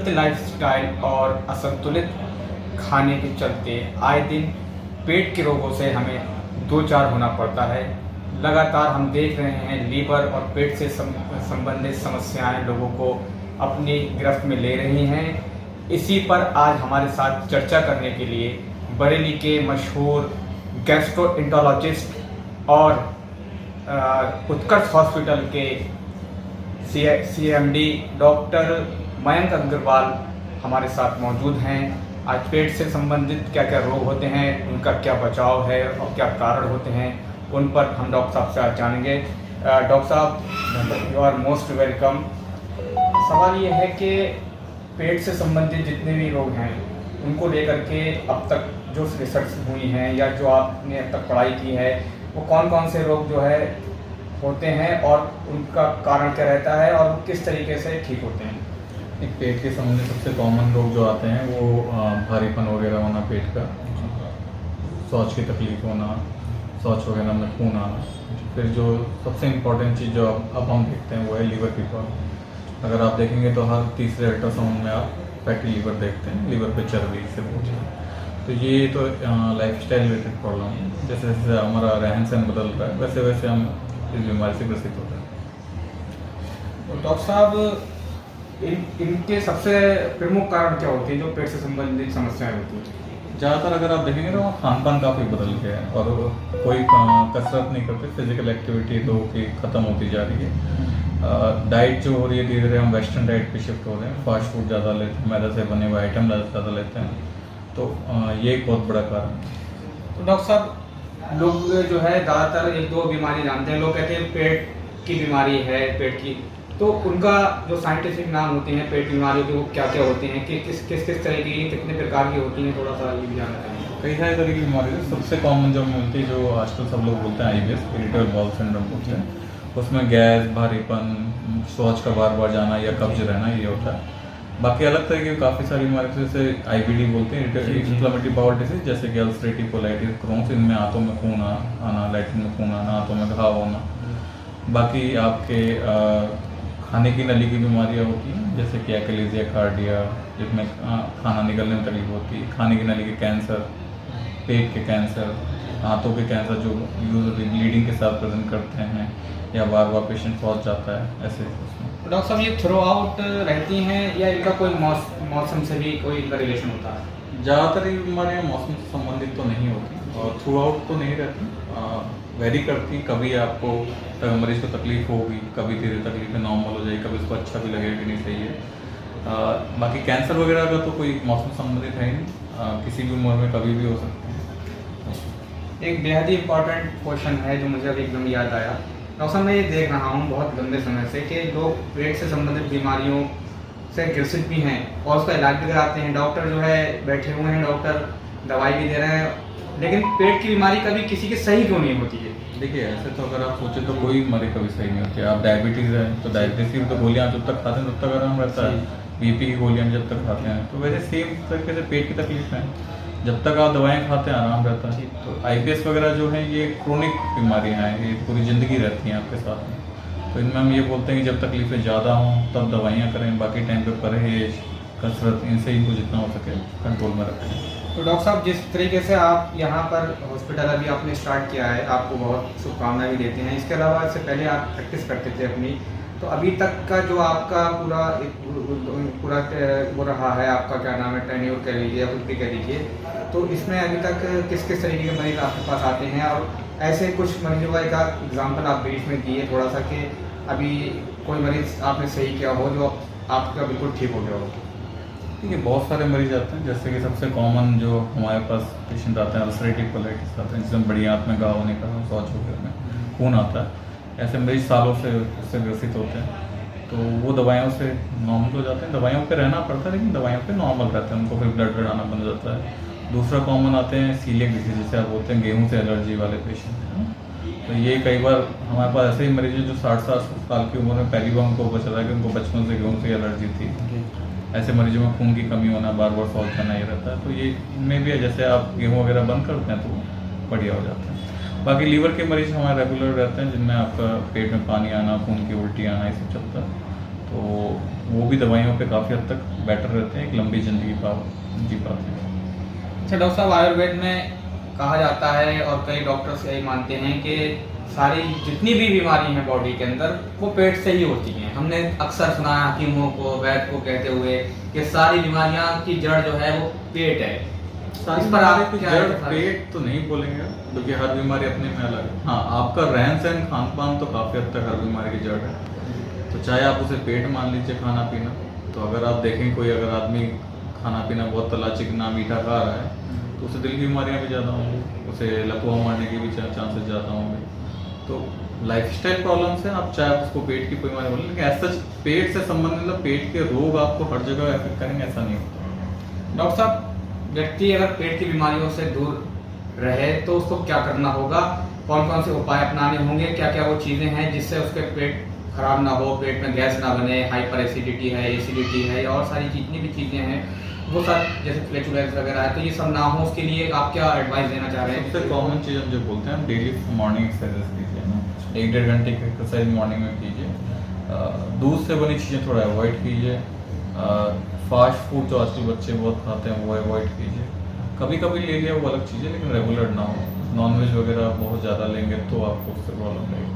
अनहेल्थ lifestyle और असंतुलित खाने के चलते आए दिन पेट के रोगों से हमें दो चार होना पड़ता है। लगातार हम देख रहे हैं लीवर और पेट से संबंधित समस्याएं लोगों को अपनी गिरफ्त में ले रही हैं। इसी पर आज हमारे साथ चर्चा करने के लिए बरेली के मशहूर गैस्ट्रोएंटरोलॉजिस्ट और उत्कर्ष हॉस्पिटल के CMD डॉक्टर मयंक अग्रवाल हमारे साथ मौजूद हैं। आज पेट से संबंधित क्या क्या रोग होते हैं, उनका क्या बचाव है और क्या कारण होते हैं, उन पर हम डॉक्टर साहब से आज जानेंगे। डॉक्टर साहब, यू आर मोस्ट वेलकम। सवाल ये है कि पेट से संबंधित जितने भी रोग हैं उनको लेकर के अब तक जो रिसर्च हुई हैं या जो आपने अब तक पढ़ाई की है, वो कौन कौन से रोग जो है होते हैं और उनका कारण क्या रहता है और किस तरीके से ठीक होते हैं। एक पेट के संबंधित सबसे कॉमन रोग जो आते हैं वो भारीपन वगैरह होना, पेट का शौच की तकलीफ होना, शौच वगैरह में खून आना। फिर जो सबसे इम्पोर्टेंट चीज़ जो अब हम देखते हैं वो है लीवर की प्रॉब्लम। अगर आप देखेंगे तो हर तीसरे अल्ट्रासाउंड में आप फैटी लीवर देखते हैं, लीवर पे चर्बी से पूछे। तो ये तो लाइफस्टाइल रिलेटेड प्रॉब्लम है। जैसे जैसे हमारा रहन सहन बदल रहा है वैसे वैसे हम इस बीमारी से ग्रसित होते हैं। तो डॉक्टर साहब, इनके सबसे प्रमुख कारण क्या होते हैं जो पेट से संबंधित समस्याएं होती हैं? ज़्यादातर अगर आप देखेंगे तो खान पान काफ़ी बदल गया है और कोई कसरत नहीं करते, फिजिकल एक्टिविटी तो की ख़त्म होती जा रही है। डाइट जो हो रही है धीरे धीरे हम वेस्टर्न डाइट पे शिफ्ट हो रहे हैं, फास्ट फूड ज़्यादा लेते हैं, मैदा से बने हुए आइटम ज़्यादा लेते हैं। तो ये एक बहुत बड़ा कारण है। तो डॉक्टर साहब, लोग जो है ज़्यादातर एक दो बीमारी जानते हैं। लोग कहते हैं पेट की बीमारी है, पेट की, तो उनका जो साइंटिफिक नाम होते हैं पेट बीमारी के, वो क्या क्या होते हैं, कि किस किस किस तरह की, कितने प्रकार की होती हैं, थोड़ा सा ये भी जानना चाहिए। कई सारे तरह की बीमारी है। सबसे कॉमन जो मिलती है जो आजकल सब लोग बोलते हैं IBS, इरिटेबल बाउल सिंड्रोम बोलते हैं। उसमें गैस, भारीपन, शौच का बार बार जाना या कब्ज रहना, ये होता है। बाकी अलग तरह की काफ़ी सारी बीमारी जैसे IBD बोलते हैं, इन्फ्लेमेटरी बाउल डिसीज, जैसे कि अल्सरेटिव कोलाइटिस, क्रोन्स, इनमें हाथों में खून आना, लैट्रिन में खून आना, हाथों में घाव होना। बाकी आपके खाने की नली की बीमारियाँ होती हैं जैसे कि एक्लेजिया कार्डिया, जिसमें खाना निकलने में तकलीफ होती है, खाने की नली के कैंसर, पेट के कैंसर, हाथों के कैंसर जो यूजुअली ब्लीडिंग के साथ प्रेजेंट करते हैं या बार बार पेशेंट पहुंच जाता है ऐसे उसमें। तो डॉक्टर साहब, ये थ्रू आउट रहती हैं या इनका कोई मौसम से भी कोई इनका रिलेशन होता है? ज़्यादातर ये बीमारियाँ मौसम से संबंधित तो नहीं होती और थ्रू आउट तो नहीं रहती, वेरी करती। कभी आपको मरीज को तकलीफ होगी, कभी धीरे तकलीफें नॉर्मल हो जाएगी, कभी उसको अच्छा भी लगेगा कि नहीं सही है। बाकी कैंसर वगैरह का तो कोई मौसम संबंधित है नहीं, किसी भी उम्र में कभी भी हो सकते हैं। एक बेहद ही इम्पोर्टेंट क्वेश्चन है जो मुझे अभी एकदम याद आया। डॉक्टर साहब, मैं ये देख रहा हूँ बहुत लंबे समय से कि लोग पेट से संबंधित बीमारियों से ग्रसित भी हैं और उसका इलाज भी कराते हैं। डॉक्टर जो है बैठे हुए हैं, डॉक्टर दवाई भी दे रहे हैं, लेकिन पेट की बीमारी कभी किसी की सही क्यों नहीं होती है? देखिए, ऐसे तो अगर आप सोचें तो कोई बीमारी कभी सही नहीं होती है। आप डायबिटीज़ है तो डायबिटीज़ की तो गोलियाँ जब तक खाते हैं तब तक आराम रहता है, BP की गोलियाँ जब तक खाते हैं। तो वैसे सेम तरीके से पेट की तकलीफ है, जब तक आप दवाएं खाते हैं आराम रहता है। तो IBS वगैरह जो है ये क्रोनिक बीमारियां हैं, ये पूरी ज़िंदगी रहती हैं आपके साथ में। तो इनमें हम ये बोलते हैं कि जब तकलीफें ज़्यादा हों तब दवाइयाँ करें, बाकी टाइम पे परहेज, कसरत, इनसे इनको जितना हो सके कंट्रोल में रखें। तो डॉक्टर साहब, जिस तरीके से आप यहाँ पर हॉस्पिटल अभी आपने स्टार्ट किया है, आपको बहुत शुभकामनाएं भी देते हैं। इसके अलावा इससे पहले आप प्रैक्टिस करते थे अपनी, तो अभी तक का जो आपका पूरा वो रहा है, आपका क्या नाम है, टेन्योर कह लीजिए या कुछ भी कह लीजिए, तो इसमें अभी तक किस किस तरीके के मरीज आपके पास आते हैं और ऐसे कुछ मरीजों का एक एग्जाम्पल आप बीच में दिए थोड़ा सा कि अभी कोई मरीज आपने सही किया हो जो आपका बिल्कुल ठीक हो गया हो? ठीक है, बहुत सारे मरीज आते हैं। जैसे कि सबसे कॉमन जो हमारे पास पेशेंट आते हैं अल्सरेटिव कोलाइटिस आते हैं, जिसमें बड़ी आंत में घाव होने का, शौच वगैरह में खून आता है। ऐसे मरीज सालों से उससे ग्रसित होते हैं, तो वो दवाइयों से नॉर्मल हो जाते हैं। दवाइयों पे रहना पड़ता है लेकिन दवाइयों पे नॉर्मल रहते हैं, उनको फिर ब्लड आना बंद हो जाता है। दूसरा कॉमन आते हैं सीलिएक डिसीज, जिसे आप बोलते हैं गेहूँ से एलर्जी वाले पेशेंट हैं। तो ये कई बार हमारे पास ऐसे ही मरीज हैं जो 60 साल की उम्र में पहली बार उनको पता चला कि उनको बचपन से गेहूँ से एलर्जी थी। ऐसे मरीजों में खून की कमी होना, बार बार शौच करना ये रहता है। तो ये इनमें भी है, जैसे आप गेहूँ वगैरह बंद करते हैं तो वो बढ़िया हो जाता है। बाकी लीवर के मरीज हमारे रेगुलर रहते हैं, जिनमें आपका पेट में पानी आना, खून की उल्टी आना, ये सब चलता है। तो वो भी दवाइयों पे काफ़ी हद तक बेटर रहते हैं, एक लंबी ज़िंदगी जी पाते हैं। अच्छा डॉक्टर साहब, आयुर्वेद में कहा जाता है और कई डॉक्टर्स यही मानते हैं कि सारी जितनी भी बीमारी हैं बॉडी के अंदर वो पेट से ही होती हैं। हमने अक्सर सुना है हकीमों को, वैद्य को कहते हुए कि सारी बीमारियां की जड़ जो है वो पेट है। सारी इस पर आप बीमारी की क्या जड़ कहना चाहेंगे? पेट तो नहीं बोलेंगे, क्योंकि हर बीमारी अपने में अलग है। हाँ, आपका रहन सहन खान पान तो काफ़ी हद तक हर बीमारी की जड़ है। तो चाहे आप उसे पेट मान लीजिए, खाना पीना, तो अगर आप देखें कोई अगर आदमी खाना पीना बहुत तला चिकना मीठा खा रहा है तो उसे दिल की बीमारियाँ भी ज़्यादा होंगी, उसे लकवा मारने के भी चांसेस ज़्यादा होंगे। तो लाइफस्टाइल प्रॉब्लम से आप चाहे उसको पेट की कोई बीमारी बोलें, लेकिन ऐसा पेट से संबंधित मतलब पेट के रोग आपको हर जगह अफेक्ट करेंगे ऐसा नहीं होता। डॉक्टर साहब, व्यक्ति अगर पेट की बीमारियों से दूर रहे तो उसको क्या करना होगा? कौन कौन से उपाय अपनाने होंगे? क्या क्या वो चीज़ें हैं जिससे उसके पेट खराब ना हो, पेट में गैस ना बने, हाइपर एसिडिटी है, एसिडिटी है और सारी जितनी भी चीज़ें हैं वो सब, जैसे फ्लैचुलेंस वगैरह है, तो ये सब ना हो, उसके लिए आप क्या एडवाइस देना चाह रहे हैं? सबसे कॉमन चीज़ हम जो बोलते हैं, डेली मॉर्निंग एक्सरसाइज कीजिए ना, 1-1.5 घंटे की एक्सरसाइज मॉर्निंग में कीजिए। दूध से बनी चीज़ें थोड़ा अवॉइड कीजिए। फास्ट फूड जो आजकल बच्चे बहुत खाते हैं वो अवॉइड कीजिए। कभी कभी ले लिया वो अलग चीज़ है, लेकिन रेगुलर ना हो। नॉनवेज वगैरह बहुत ज़्यादा लेंगे तो आपको उससे प्रॉब्लम रहेगी।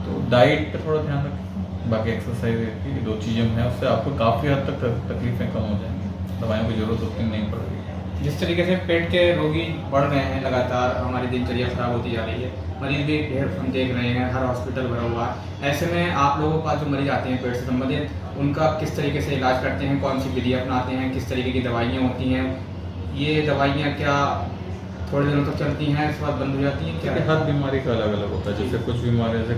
तो डाइट पर थोड़ा ध्यान रखें, बाकी एक्सरसाइज की 2 चीज़ें हैं, उससे आपको काफ़ी हद तक तकलीफें कम हो जाएंगी, दवाइयों की ज़रूरत उतनी नहीं पड़ेगी। जिस तरीके से पेट के रोगी बढ़ रहे हैं, लगातार हमारी दिनचर्या खराब होती जा रही है, मरीज भी ढेर हम देख रहे हैं, हर हॉस्पिटल भरा हुआ है। ऐसे में आप लोगों के पास जो मरीज आते हैं पेट से संबंधित, उनका किस तरीके से इलाज करते हैं, कौन सी विधि अपनाते हैं, किस तरीके की दवाइयाँ होती हैं? ये दवाइयाँ क्या थोड़े दिनों तक चलती हैं, इसके बाद बंद हो जाती हैं? क्या क्योंकि हर बीमारी का अलग अलग होता है। जैसे कुछ बीमारी जैसे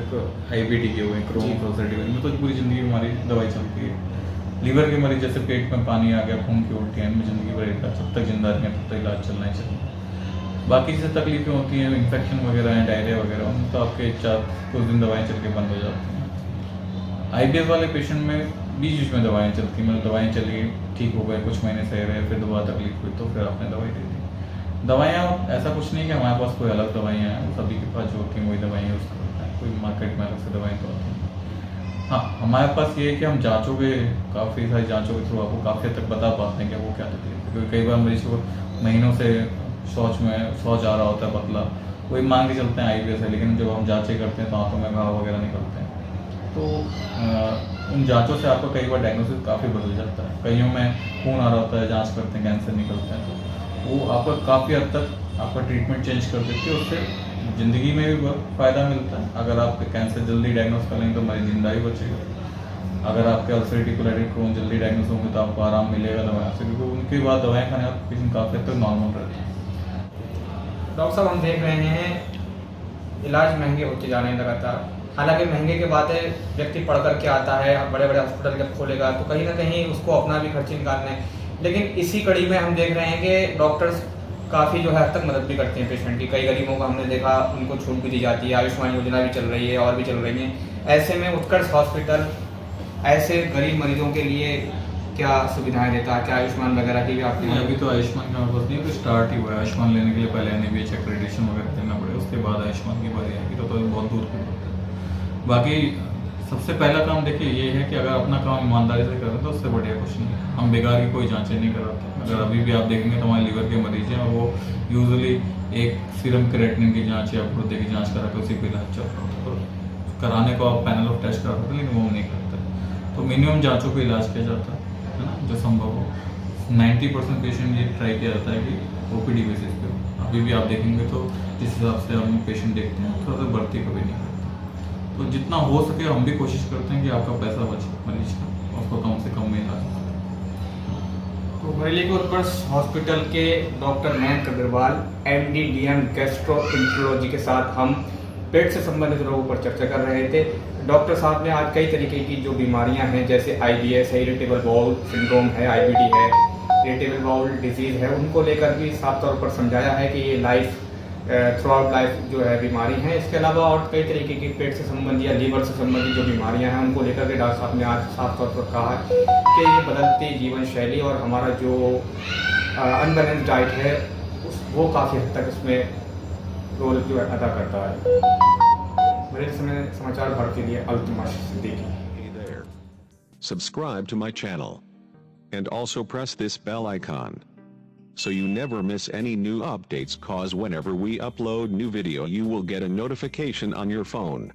IBD की हो गई, क्रोनिक अल्सरेटिव की, इनमें तो पूरी ज़िंदगी बीमारी दवाई चलती है। लीवर के मरीज जैसे पेट में पानी आ गया, खून की उल्टी, इनमें ज़िंदगी भर इलाज, जब तक जिंदा रहें तब तक इलाज चलना ही चाहिए। बाकी जैसे तकलीफें होती हैं, इन्फेक्शन वगैरह हैं, डायरिया वगैरह, उनमें तो आपके 4 दिन दवाएँ चल के बंद हो जाती हैं। IBS वाले पेशेंट में बीच बीच में दवाएँ चलती हैं, मतलब दवाएँ चली, ठीक हो गए, कुछ महीने सही रहे, फिर दोबारा तकलीफ हुई तो फिर आपने दवाई दे दी। दवाइयाँ ऐसा कुछ नहीं कि हमारे पास कोई अलग दवाइयाँ हैं, सभी के पास जो होती हैं वही दवाइयाँ यूज़ करते हैं, कोई मार्केट में अलग से दवाई तो आती हैं। हाँ, हमारे पास ये है कि हम जाँचों के, काफ़ी सारी जाँचों के थ्रू आपको काफ़ी हद तक बता पाते हैं कि वो क्या तकलीफ है। क्योंकि कई बार मरीज को महीनों से शौच आ रहा होता है पतला, वही मान के चलते हैं IBS है, लेकिन जब हम जाँचें करते हैं तो आँखों में घाव वगैरह निकलते हैं। तो उन जाँचों से आपका कई बार डायग्नोसिस काफ़ी बदल जाता है। कईयों में खून आ रहा होता है, जाँच करते हैं कैंसर निकलता है, तो वो आपका काफ़ी हद तक आपका ट्रीटमेंट चेंज कर देती है। उससे ज़िंदगी में भी बहुत फ़ायदा मिलता है। अगर आप कैंसर जल्दी डायग्नोस कर लेंगे तो मरीज जिंदा ही बचेगा। अगर आपके अल्सरेटिव कोलाइटिस क्रोन जल्दी डायग्नोस होंगे तो आपको आराम मिलेगा दवाइयों से, क्योंकि उनके बाद दवाएँ खाने का पेशेंट काफ़ी हद तक नॉर्मल रहता है। डॉक्टर साहब, हम देख रहे हैं इलाज महंगे होते जा रहे हैं लगातार। हालांकि महंगे के बाद व्यक्ति पढ़ करके आता है, बड़े बड़े हॉस्पिटल जब खोलेगा तो कहीं ना कहीं उसको अपना भी खर्चे निकालना है। लेकिन इसी कड़ी में हम देख रहे हैं कि डॉक्टर्स काफ़ी जो है हद तक मदद भी करते हैं पेशेंट की। कई गरीबों को हमने देखा, उनको छूट भी दी जाती है, आयुष्मान योजना भी चल रही है और भी चल रही है। ऐसे में उत्कर्ष हॉस्पिटल ऐसे गरीब मरीजों के लिए क्या सुविधाएं देता है? क्या आयुष्मान वगैरह की भी आपने? अभी तो आयुष्मान का बस नहीं, तो स्टार्ट ही हुआ है। आयुष्मान लेने के लिए पहले NABH एक्रेडिटेशन वगैरह देना पड़ेगा, उसके बाद आयुष्मान की बारी आएगी, तो बहुत दूर की बात है। बाकी सबसे पहला काम देखिए ये है कि अगर अपना काम ईमानदारी से करें तो उससे बढ़िया कुछ नहीं है। हम बेकार की कोई जांचें नहीं कराते। अगर अभी भी आप देखेंगे तो हमारे लीवर के मरीज हैं और वो यूजुअली एक सीरम क्रिएटिनिन की जांच या गुर्दे की जांच करा के उसी पर इलाज चल रहा होता है। तो कराने को आप पैनल ऑफ टेस्ट कराते हैं, लेकिन वो नहीं करते। तो मिनिमम जाँचों पर इलाज किया जाता है ना, जो संभव हो। 90% पेशेंट ये ट्राई किया जाता है कि OPD बेसिस पे। अभी भी आप देखेंगे तो जिस हिसाब से हम पेशेंट देखते हैं थोड़ा सा बढ़ती कभी नहीं करते। तो जितना हो सके हम भी कोशिश करते हैं कि आपका पैसा बचे मरीज का, उसको कम से कम में इलाज। तो बरेली के उत्कर्ष हॉस्पिटल के doctor Mayank Agarwal MD DM gastroenterology के साथ हम पेट से संबंधित रोगों पर चर्चा कर रहे थे। डॉक्टर साहब ने आज कई तरीके की जो बीमारियां हैं, जैसे IBS है, इरिटेबल बाउल सिंड्रोम है, IBD है, इरिटेबल बाउल डिजीज़ है, उनको लेकर भी साफ तौर पर समझाया है कि ये लाइफ थ्रू आउट लाइफ जो है बीमारी हैं। इसके अलावा और कई तरीके की पेट से संबंधी या लीवर से संबंधित जो बीमारियां हैं उनको लेकर के डॉक्टर साहब ने आज साफ तौर पर कहा कि ये बदलती जीवन शैली और हमारा जो अनबैलेंस डाइट है वो काफ़ी हद तक इसमें रोल जो है अदा करता है। बड़े समय समाचार भारत के लिए अल्तुमाश Siddiqui. Hey there. Subscribe to my channel. And also press this bell icon, so you never miss any new updates, cause whenever we upload new video you will get a notification on your phone.